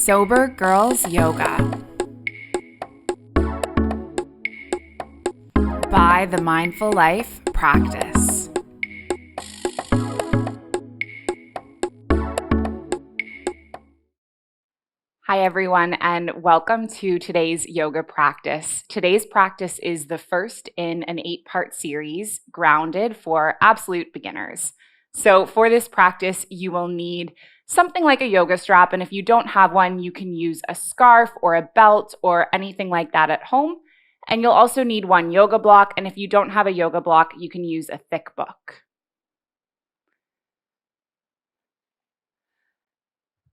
Sober Girls Yoga by the Mindful Life Practice. Hi everyone, and welcome to today's yoga practice. Today's practice is the first in an 8-part series, Grounded for absolute beginners. So for this practice, you will need something like a yoga strap, and if you don't have one, you can use a scarf or a belt or anything like that at home. And you'll also need one yoga block, and if you don't have a yoga block, you can use a thick book.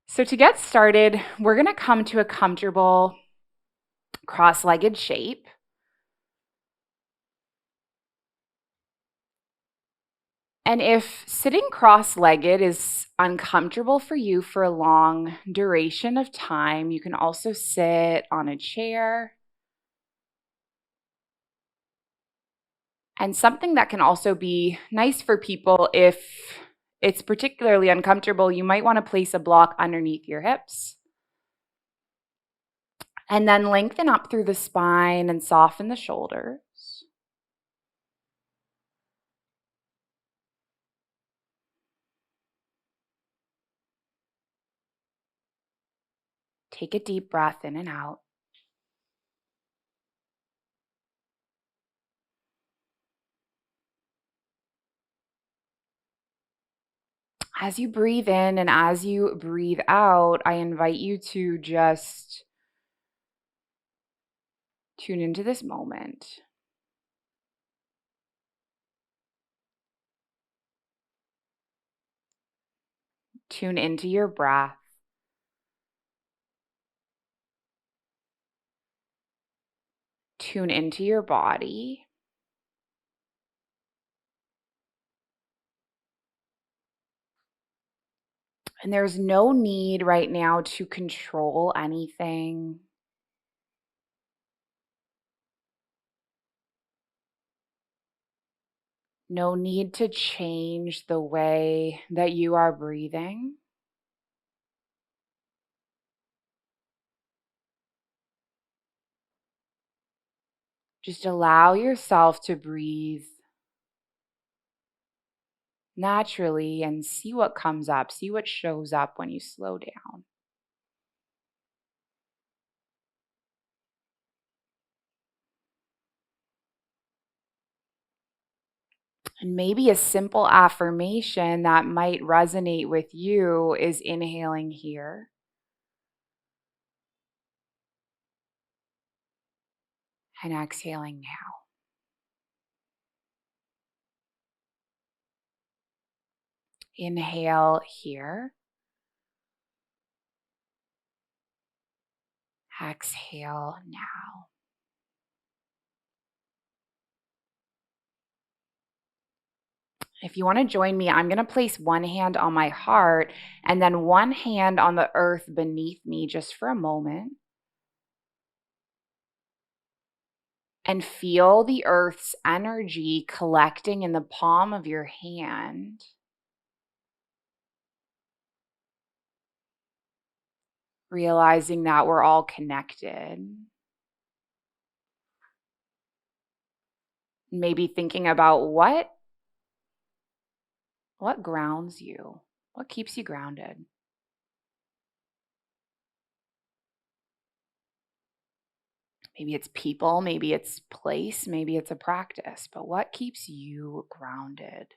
So to get started, we're going to come to a comfortable cross-legged shape. And if sitting cross-legged is uncomfortable for you for a long duration of time, you can also sit on a chair. And something that can also be nice for people if it's particularly uncomfortable, you might want to place a block underneath your hips. And then lengthen up through the spine and soften the shoulders. Take a deep breath in and out. As you breathe in and as you breathe out, I invite you to just tune into this moment. Tune into your breath. Tune into your body. And there's no need right now to control anything. No need to change the way that you are breathing. Just allow yourself to breathe naturally and see what comes up, see what shows up when you slow down. And maybe a simple affirmation that might resonate with you is inhaling here. And exhaling now. Inhale here. Exhale now. If you want to join me, I'm going to place one hand on my heart and then one hand on the earth beneath me just for a moment. And feel the earth's energy collecting in the palm of your hand. Realizing that we're all connected. Maybe thinking about what grounds you? What keeps you grounded? Maybe it's people, maybe it's place, maybe it's a practice, but what keeps you grounded?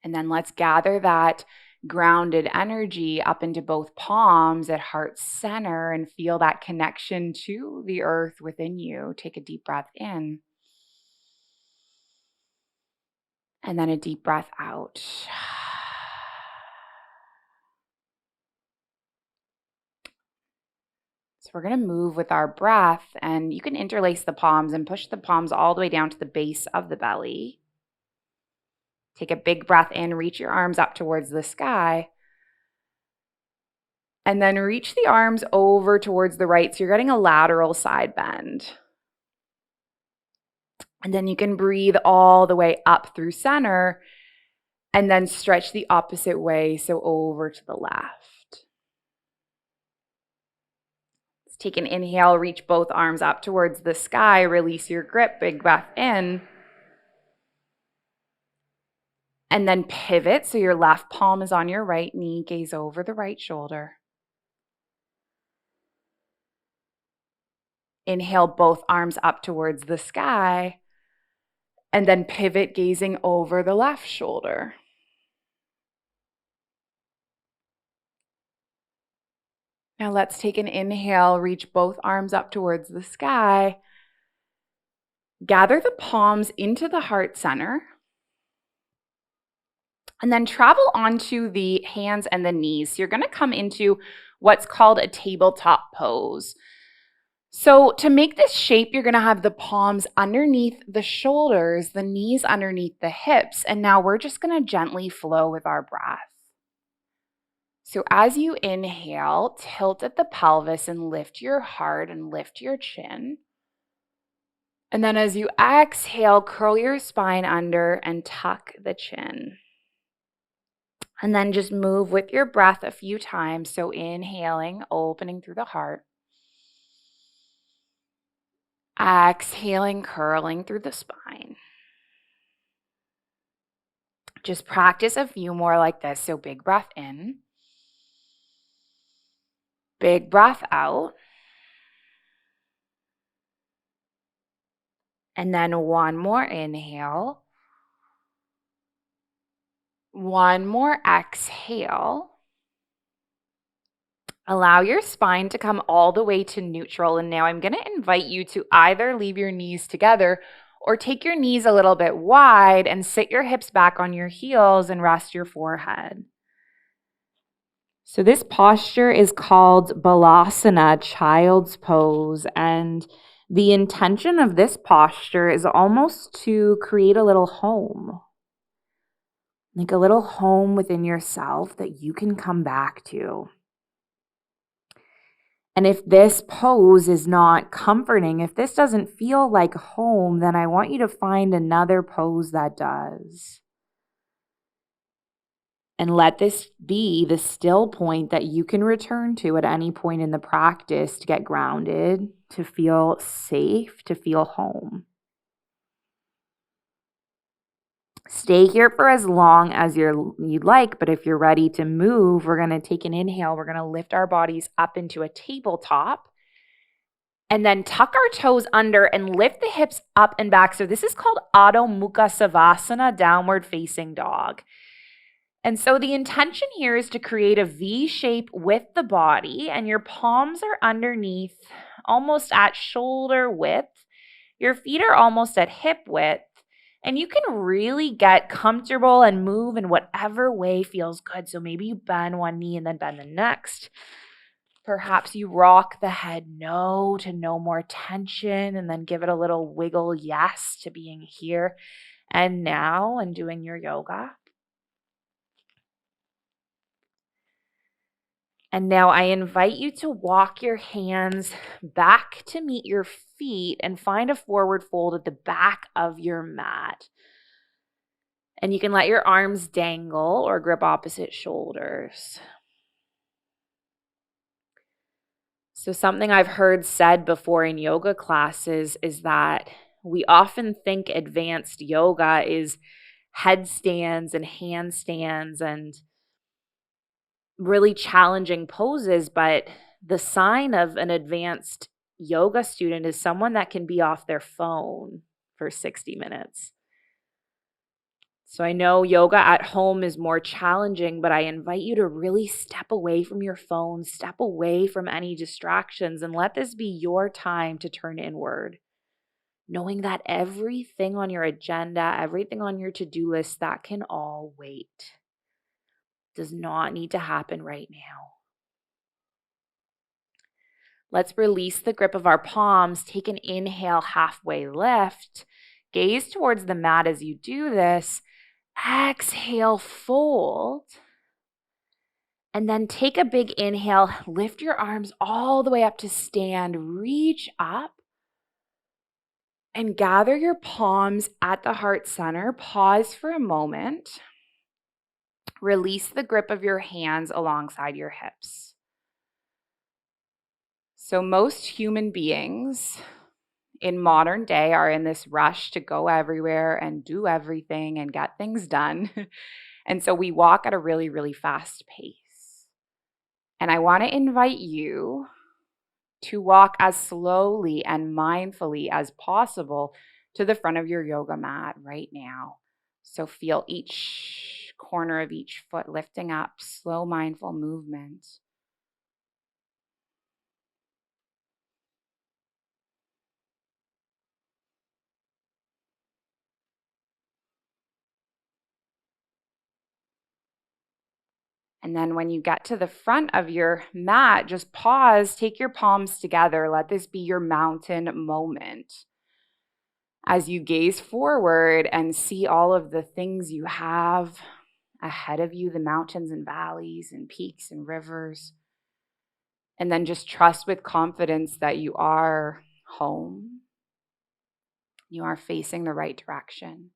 And then let's gather that grounded energy up into both palms at heart center and feel that connection to the earth within you. Take a deep breath in. And then a deep breath out. So we're going to move with our breath, and you can interlace the palms and push the palms all the way down to the base of the belly. Take a big breath in, reach your arms up towards the sky. And then reach the arms over towards the right, so you're getting a lateral side bend. And then you can breathe all the way up through center and then stretch the opposite way, so over to the left. Let's take an inhale, reach both arms up towards the sky, release your grip, big breath in. And then pivot, so your left palm is on your right knee, gaze over the right shoulder. Inhale, both arms up towards the sky, and then pivot, gazing over the left shoulder. Now let's take an inhale, reach both arms up towards the sky. Gather the palms into the heart center. And then travel onto the hands and the knees. So you're going to come into what's called a tabletop pose. So to make this shape, you're going to have the palms underneath the shoulders, the knees underneath the hips. And now we're just going to gently flow with our breath. So as you inhale, tilt at the pelvis and lift your heart and lift your chin. And then as you exhale, curl your spine under and tuck the chin. And then just move with your breath a few times. So inhaling, opening through the heart. Exhaling, curling through the spine. Just practice a few more like this. So big breath in. Big breath out. And then one more inhale. One more exhale. Allow your spine to come all the way to neutral. And now I'm going to invite you to either leave your knees together or take your knees a little bit wide and sit your hips back on your heels and rest your forehead. So this posture is called Balasana, child's pose. And the intention of this posture is almost to create a little home. Like a little home within yourself that you can come back to. And if this pose is not comforting, if this doesn't feel like home, then I want you to find another pose that does. And let this be the still point that you can return to at any point in the practice to get grounded, to feel safe, to feel home. Stay here for as long as you'd like, but if you're ready to move, we're going to take an inhale. We're going to lift our bodies up into a tabletop and then tuck our toes under and lift the hips up and back. So this is called Adho Mukha Savasana, downward facing dog. And so the intention here is to create a V shape with the body, and your palms are underneath, almost at shoulder width. Your feet are almost at hip width. And you can really get comfortable and move in whatever way feels good. So maybe you bend one knee and then bend the next. Perhaps you rock the head no to no more tension and then give it a little wiggle yes to being here and now and doing your yoga. And now I invite you to walk your hands back to meet your feet and find a forward fold at the back of your mat. And you can let your arms dangle or grip opposite shoulders. So something I've heard said before in yoga classes is that we often think advanced yoga is headstands and handstands and really challenging poses, but the sign of an advanced yoga student is someone that can be off their phone for 60 minutes. So I know yoga at home is more challenging, but I invite you to really step away from your phone, step away from any distractions, and let this be your time to turn inward. Knowing that everything on your agenda, everything on your to-do list, that can all wait. Does not need to happen right now. Let's release the grip of our palms. Take an inhale, halfway lift. Gaze towards the mat as you do this. Exhale, fold. And then take a big inhale. Lift your arms all the way up to stand. Reach up. And gather your palms at the heart center. Pause for a moment. Release the grip of your hands alongside your hips. So most human beings in modern day are in this rush to go everywhere and do everything and get things done. And so we walk at a really, really fast pace. And I want to invite you to walk as slowly and mindfully as possible to the front of your yoga mat right now. So feel each corner of each foot lifting up, slow, mindful movement. And then when you get to the front of your mat, just pause, take your palms together. Let this be your mountain moment. As you gaze forward and see all of the things you have ahead of you, the mountains and valleys and peaks and rivers. And then just trust with confidence that you are home. You are facing the right direction,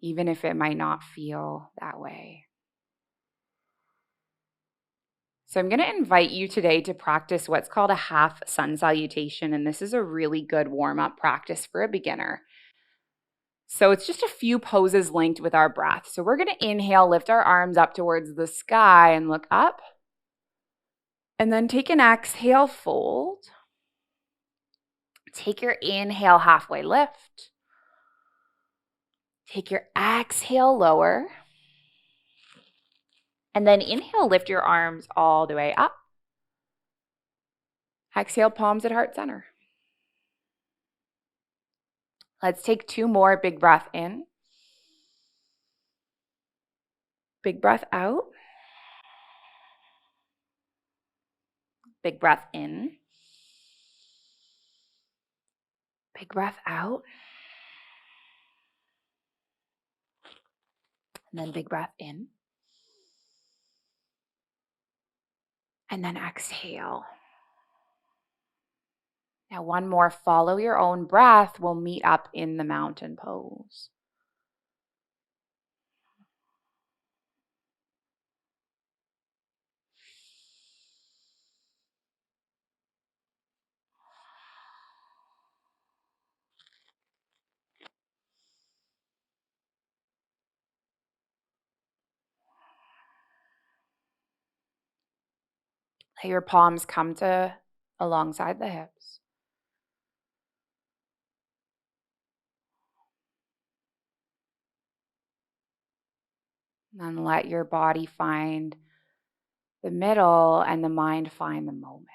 even if it might not feel that way. So I'm going to invite you today to practice what's called a half sun salutation, and this is a really good warm-up practice for a beginner. So it's just a few poses linked with our breath. So we're going to inhale, lift our arms up towards the sky and look up. And then take an exhale, fold. Take your inhale, halfway lift. Take your exhale, lower. And then inhale, lift your arms all the way up. Exhale, palms at heart center. Let's take 2 more. Big breath in. Big breath out. Big breath in. Big breath out. And then big breath in. And then exhale. Now one more. Follow your own breath. We'll meet up in the mountain pose. Let your palms come to alongside the hips. And let your body find the middle and the mind find the moment.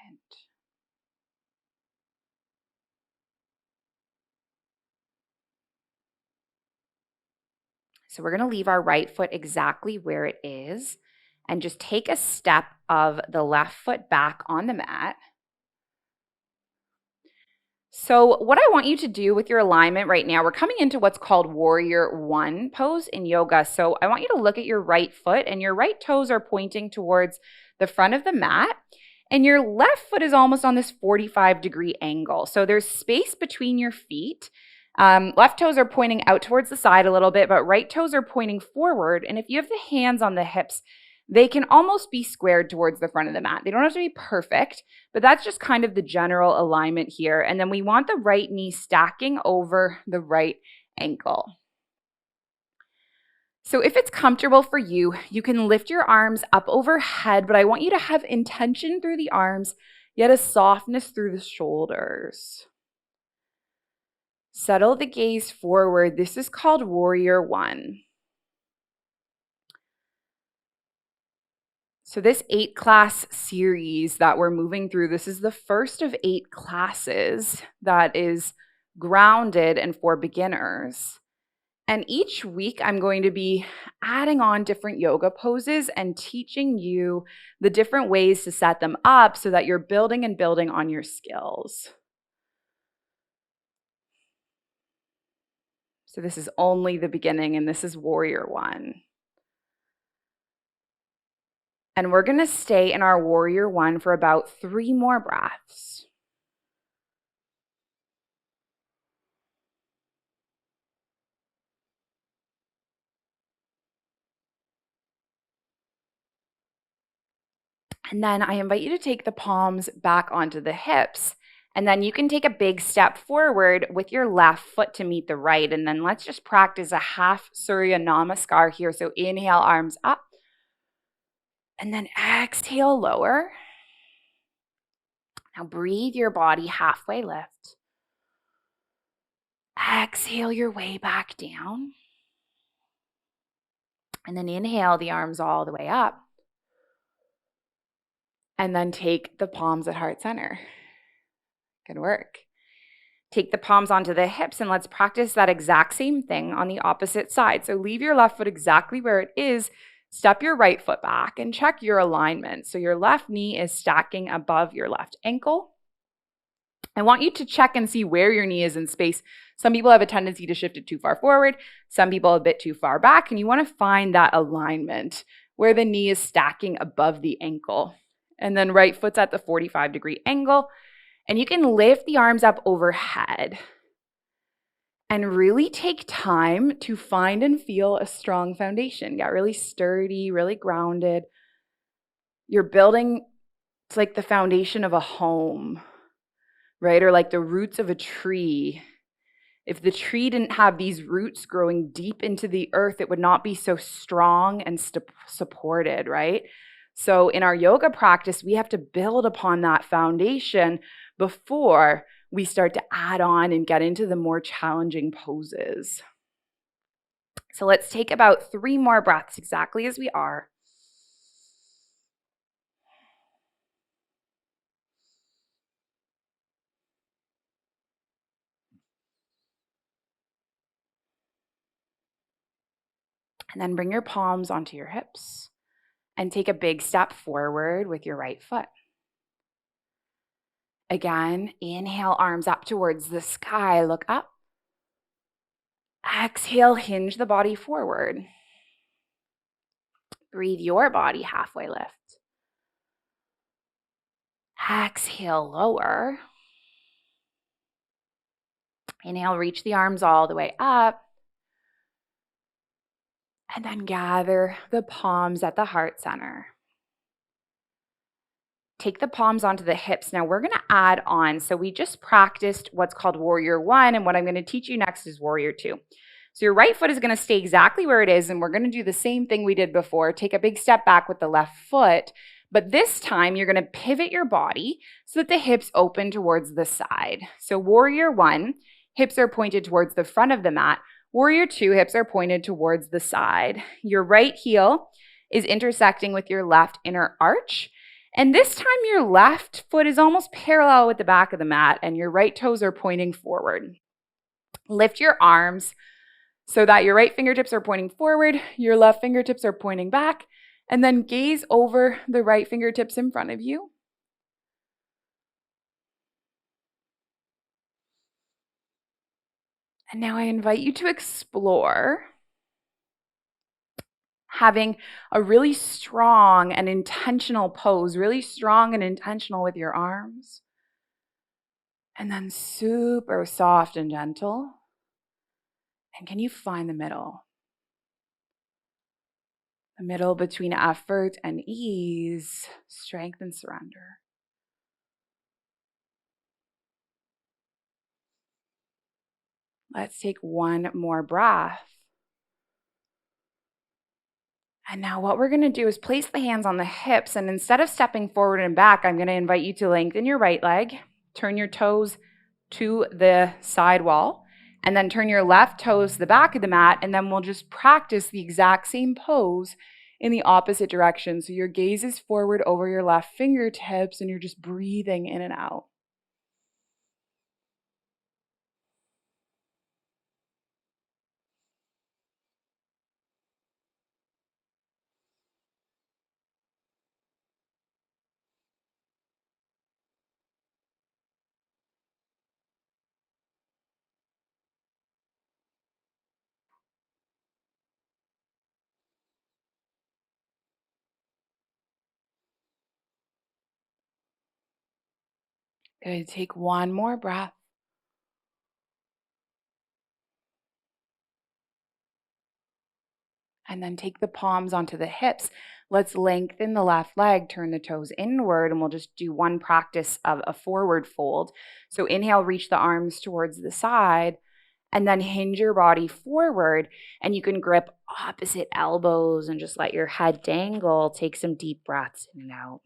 So we're going to leave our right foot exactly where it is and just take a step of the left foot back on the mat. So what I want you to do with your alignment right now, we're coming into what's called Warrior One pose in yoga. So I want you to look at your right foot, and your right toes are pointing towards the front of the mat, and your left foot is almost on this 45-degree angle. So there's space between your feet. Left toes are pointing out towards the side a little bit, but right toes are pointing forward. And if you have the hands on the hips, they can almost be squared towards the front of the mat. They don't have to be perfect, but that's just kind of the general alignment here. And then we want the right knee stacking over the right ankle. So if it's comfortable for you, you can lift your arms up overhead, but I want you to have intention through the arms, yet a softness through the shoulders. Settle the gaze forward. This is called Warrior One. So this 8-class series that we're moving through, this is the first of 8 classes that is grounded and for beginners. And each week I'm going to be adding on different yoga poses and teaching you the different ways to set them up so that you're building and building on your skills. So this is only the beginning, and this is Warrior One. And we're going to stay in our Warrior One for about 3 more breaths. And then I invite you to take the palms back onto the hips. And then you can take a big step forward with your left foot to meet the right. And then let's just practice a half Surya Namaskar here. So inhale, arms up. And then exhale, lower. Now breathe your body halfway lift. Exhale your way back down. And then inhale the arms all the way up. And then take the palms at heart center. Good work. Take the palms onto the hips and let's practice that exact same thing on the opposite side. So leave your left foot exactly where it is. Step your right foot back and check your alignment. So your left knee is stacking above your left ankle. I want you to check and see where your knee is in space. Some people have a tendency to shift it too far forward. Some people a bit too far back. And you want to find that alignment where the knee is stacking above the ankle. And then right foot's at the 45-degree angle. And you can lift the arms up overhead and really take time to find and feel a strong foundation. Get really sturdy, really grounded. You're building, it's like the foundation of a home, right? Or like the roots of a tree. If the tree didn't have these roots growing deep into the earth, it would not be so strong and supported, right? So in our yoga practice, we have to build upon that foundation before we start to add on and get into the more challenging poses. So let's take about 3 more breaths exactly as we are. And then bring your palms onto your hips and take a big step forward with your right foot. Again, inhale, arms up towards the sky, look up. Exhale, hinge the body forward. Breathe your body halfway lift. Exhale, lower. Inhale, reach the arms all the way up. And then gather the palms at the heart center. Take the palms onto the hips. Now we're going to add on. So we just practiced what's called Warrior 1, and what I'm going to teach you next is Warrior 2. So your right foot is going to stay exactly where it is, and we're going to do the same thing we did before. Take a big step back with the left foot, but this time you're going to pivot your body so that the hips open towards the side. So Warrior 1, hips are pointed towards the front of the mat. Warrior 2, hips are pointed towards the side. Your right heel is intersecting with your left inner arch. And this time your left foot is almost parallel with the back of the mat and your right toes are pointing forward. Lift your arms so that your right fingertips are pointing forward, your left fingertips are pointing back, and then gaze over the right fingertips in front of you. And now I invite you to explore having a really strong and intentional pose, really strong and intentional with your arms. And then super soft and gentle. And can you find the middle? The middle between effort and ease, strength and surrender. Let's take one more breath. And now what we're going to do is place the hands on the hips, and instead of stepping forward and back, I'm going to invite you to lengthen your right leg, turn your toes to the side wall, and then turn your left toes to the back of the mat, and then we'll just practice the exact same pose in the opposite direction. So your gaze is forward over your left fingertips, and you're just breathing in and out. Good. Take one more breath. And then take the palms onto the hips. Let's lengthen the left leg, turn the toes inward, and we'll just do one practice of a forward fold. So inhale, reach the arms towards the side, and then hinge your body forward, and you can grip opposite elbows and just let your head dangle. Take some deep breaths in and out.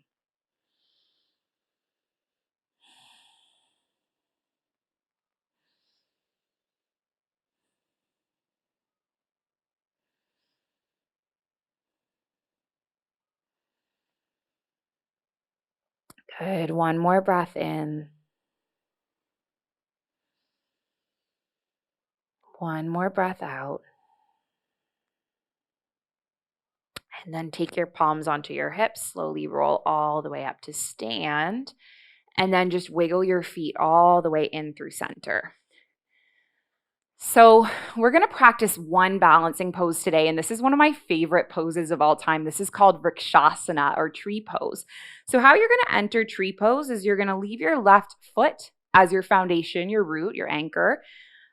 Good. One more breath in. One more breath out. And then take your palms onto your hips. Slowly roll all the way up to stand. And then just wiggle your feet all the way in through center. So we're going to practice one balancing pose today, and this is one of my favorite poses of all time. This is called Vrikshasana, or tree pose. So how you're going to enter tree pose is you're going to leave your left foot as your foundation, your root, your anchor.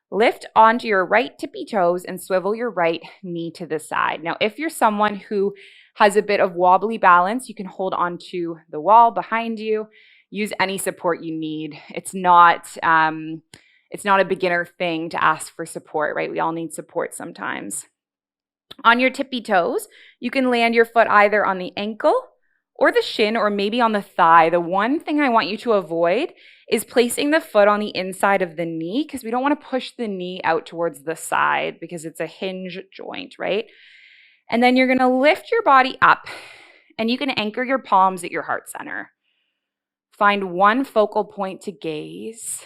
Lift onto your right tippy toes and swivel your right knee to the side. Now, if you're someone who has a bit of wobbly balance, you can hold onto the wall behind you. Use any support you need. It's not a beginner thing to ask for support, right? We all need support sometimes. On your tippy toes, you can land your foot either on the ankle or the shin, or maybe on the thigh. The one thing I want you to avoid is placing the foot on the inside of the knee, because we don't want to push the knee out towards the side because it's a hinge joint, right? And then you're going to lift your body up, and you can anchor your palms at your heart center. Find one focal point to gaze.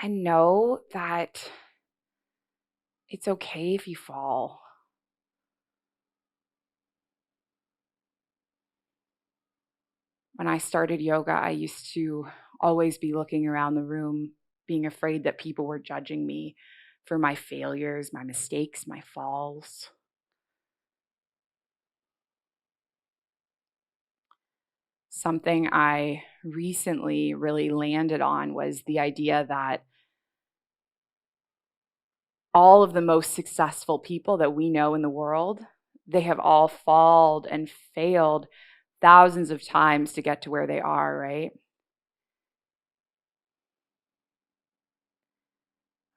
And know that it's okay if you fall. When I started yoga, I used to always be looking around the room, being afraid that people were judging me for my failures, my mistakes, my falls. Something I recently really landed on was the idea that all of the most successful people that we know in the world, they have all fallen and failed thousands of times to get to where they are, right?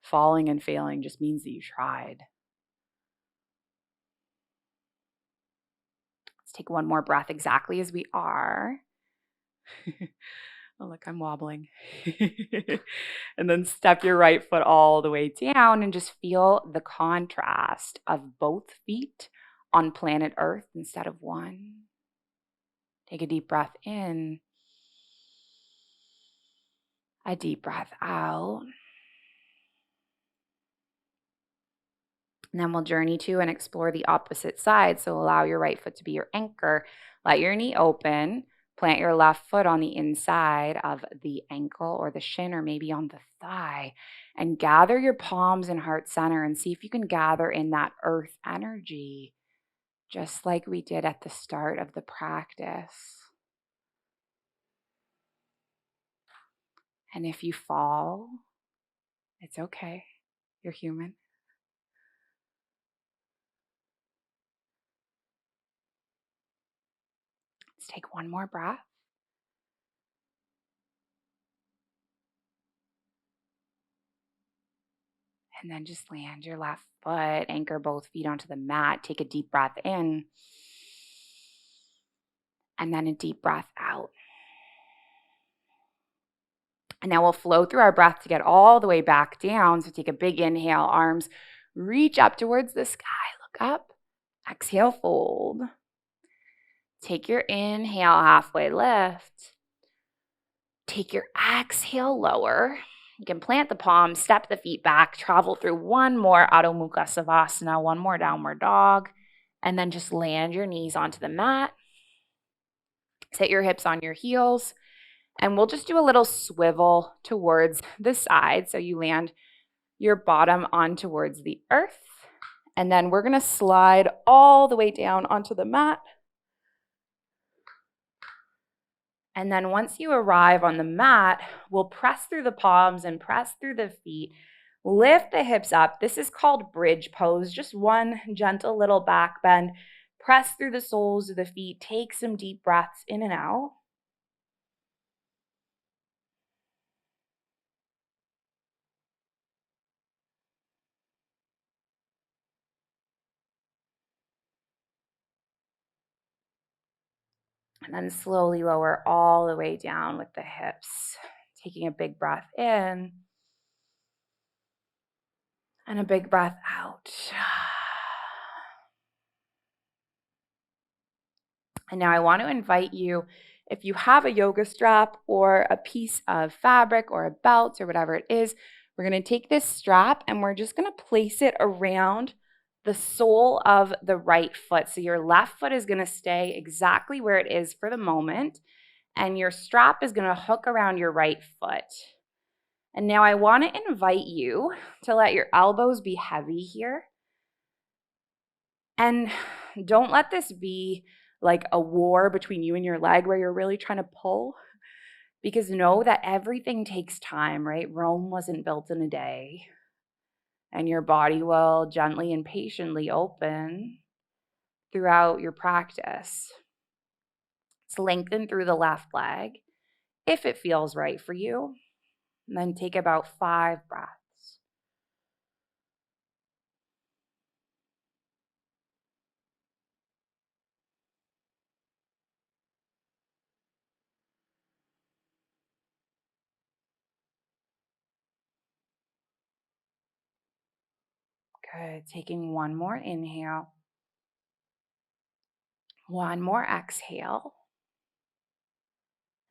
Falling and failing just means that you tried. Let's take one more breath exactly as we are. Oh, look, I'm wobbling. And then step your right foot all the way down and just feel the contrast of both feet on planet Earth instead of one. Take a deep breath in, a deep breath out. And then we'll journey to and explore the opposite side. So allow your right foot to be your anchor. Let your knee open. Plant your left foot on the inside of the ankle or the shin, or maybe on the thigh. And gather your palms in heart center and see if you can gather in that earth energy, just like we did at the start of the practice. And if you fall, it's okay. You're human. Let's take one more breath. And then just land your left foot, anchor both feet onto the mat. Take a deep breath in. And then a deep breath out. And now we'll flow through our breath to get all the way back down. So take a big inhale, arms reach up towards the sky. Look up. Exhale, fold. Take your inhale, halfway lift. Take your exhale, lower. You can plant the palms, step the feet back, travel through one more Adho Mukha Savasana, one more downward dog, and then just land your knees onto the mat. Sit your hips on your heels, and we'll just do a little swivel towards the side. So you land your bottom on towards the earth, and then we're going to slide all the way down onto the mat. And then once you arrive on the mat, we'll press through the palms and press through the feet. Lift the hips up. This is called bridge pose. Just one gentle little back bend. Press through the soles of the feet. Take some deep breaths in and out. And then slowly lower all the way down with the hips. Taking a big breath in and a big breath out. And now I want to invite you, if you have a yoga strap or a piece of fabric or a belt or whatever it is, we're going to take this strap and we're just going to place it around the sole of the right foot. So your left foot is going to stay exactly where it is for the moment, and your strap is going to hook around your right foot. And now I want to invite you to let your elbows be heavy here. And don't let this be like a war between you and your leg where you're really trying to pull, because know that everything takes time, right? Rome wasn't built in a day, and your body will gently and patiently open throughout your practice. So lengthen through the left leg if it feels right for you, and then take about 5 breaths. Good. Taking one more inhale, one more exhale.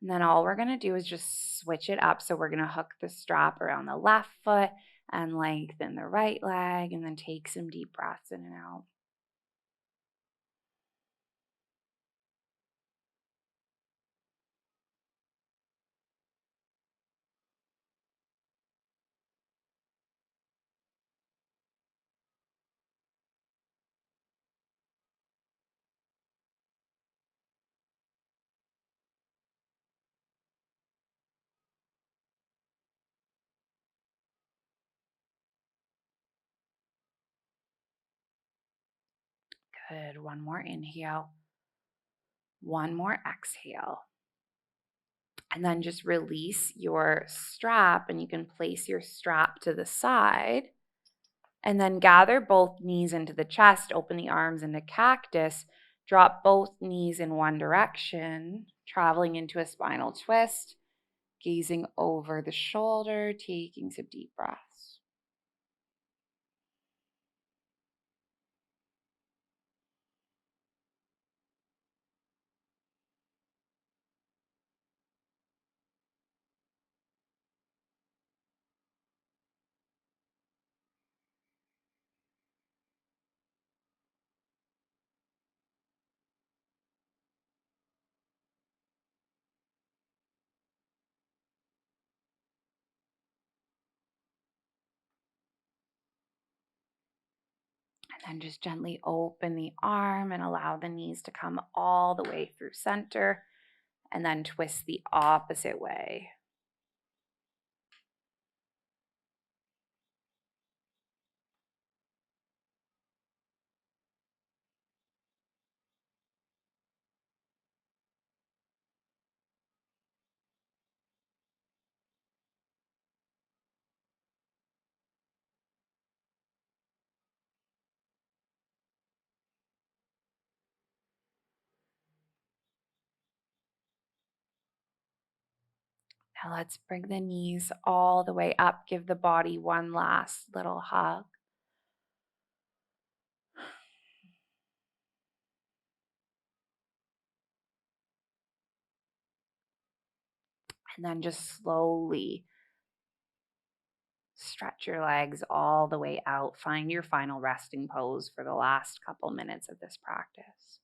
And then all we're going to do is just switch it up. So we're going to hook the strap around the left foot and lengthen the right leg, and then take some deep breaths in and out. Good. One more inhale, one more exhale. And then just release your strap, and you can place your strap to the side. And then gather both knees into the chest, open the arms into cactus, drop both knees in one direction, traveling into a spinal twist, gazing over the shoulder, taking some deep breaths. And then just gently open the arm and allow the knees to come all the way through center, and then twist the opposite way. Now let's bring the knees all the way up. Give the body one last little hug. And then just slowly stretch your legs all the way out. Find your final resting pose for the last couple minutes of this practice.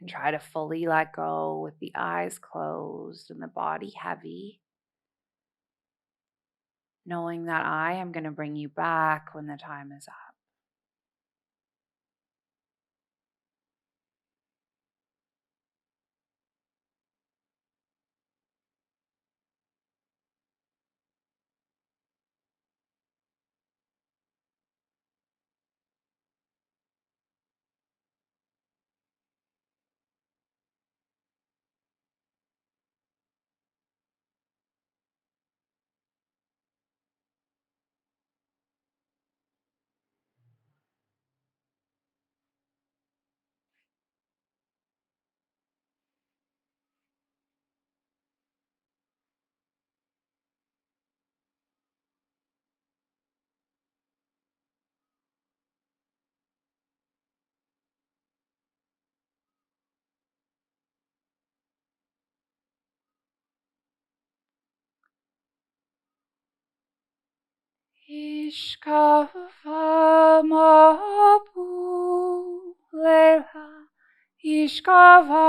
And try to fully let go with the eyes closed and the body heavy, knowing that I am going to bring you back when the time is up. Ishkavamapu lela, Ishkavamapu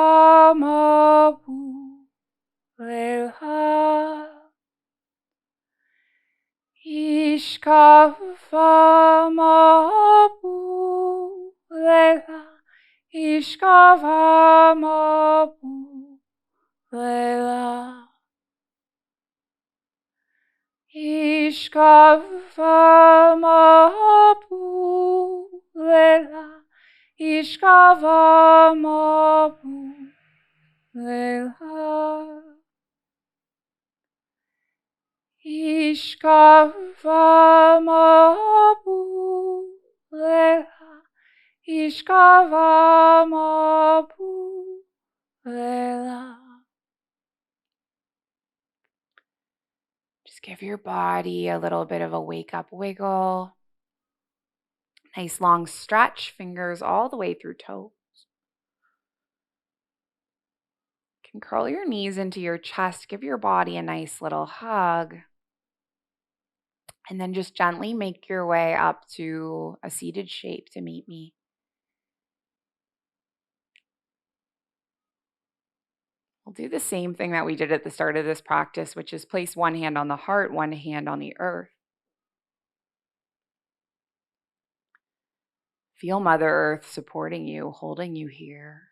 lela, Ishkavamapu lela, Ishkavamapu lela, Ishkavamapu lela, Ishkavamapu lela, Ishkavamapu lela, Ishkavamapu lela. Just give your body a little bit of a wake up wiggle. Nice long stretch, fingers all the way through toes. You can curl your knees into your chest, give your body a nice little hug. And then just gently make your way up to a seated shape to meet me. We'll do the same thing that we did at the start of this practice, which is place one hand on the heart, one hand on the earth. Feel Mother Earth supporting you, holding you here.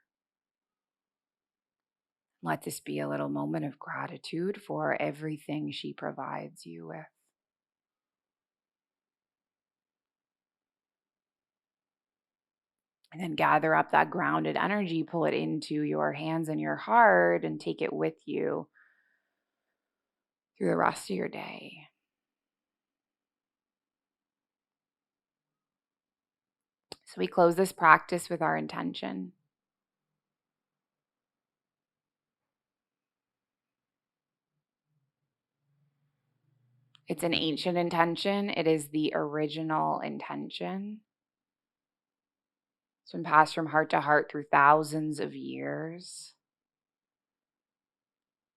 Let this be a little moment of gratitude for everything she provides you with. And then gather up that grounded energy, pull it into your hands and your heart, and take it with you through the rest of your day. So we close this practice with our intention. It's an ancient intention. It is the original intention. It's been passed from heart to heart through thousands of years.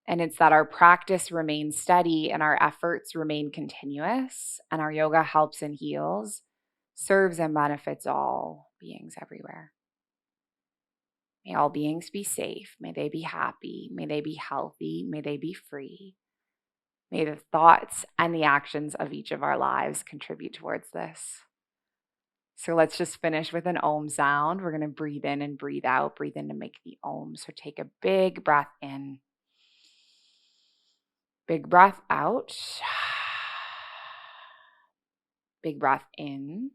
And it's that our practice remains steady and our efforts remain continuous, and our yoga helps and heals, serves and benefits all beings everywhere. May all beings be safe. May they be happy. May they be healthy. May they be free. May the thoughts and the actions of each of our lives contribute towards this. So let's just finish with an Om sound. We're going to breathe in and breathe out. Breathe in to make the Om. So take a big breath in. Big breath out. Big breath in.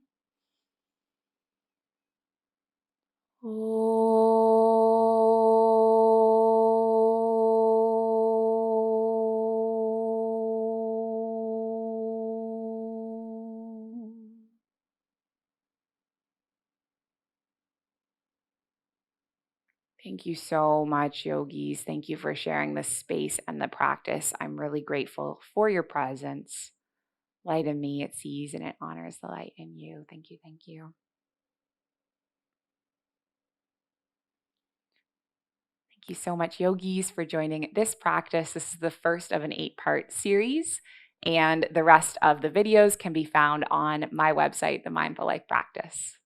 Thank you so much, yogis. Thank you for sharing the space and the practice. I'm really grateful for your presence. Light in me, it sees and it honors the light in you. Thank you, thank you. Thank you so much, yogis, for joining this practice. This is the first of an 8-part series, and the rest of the videos can be found on my website, The Mindful Life Practice.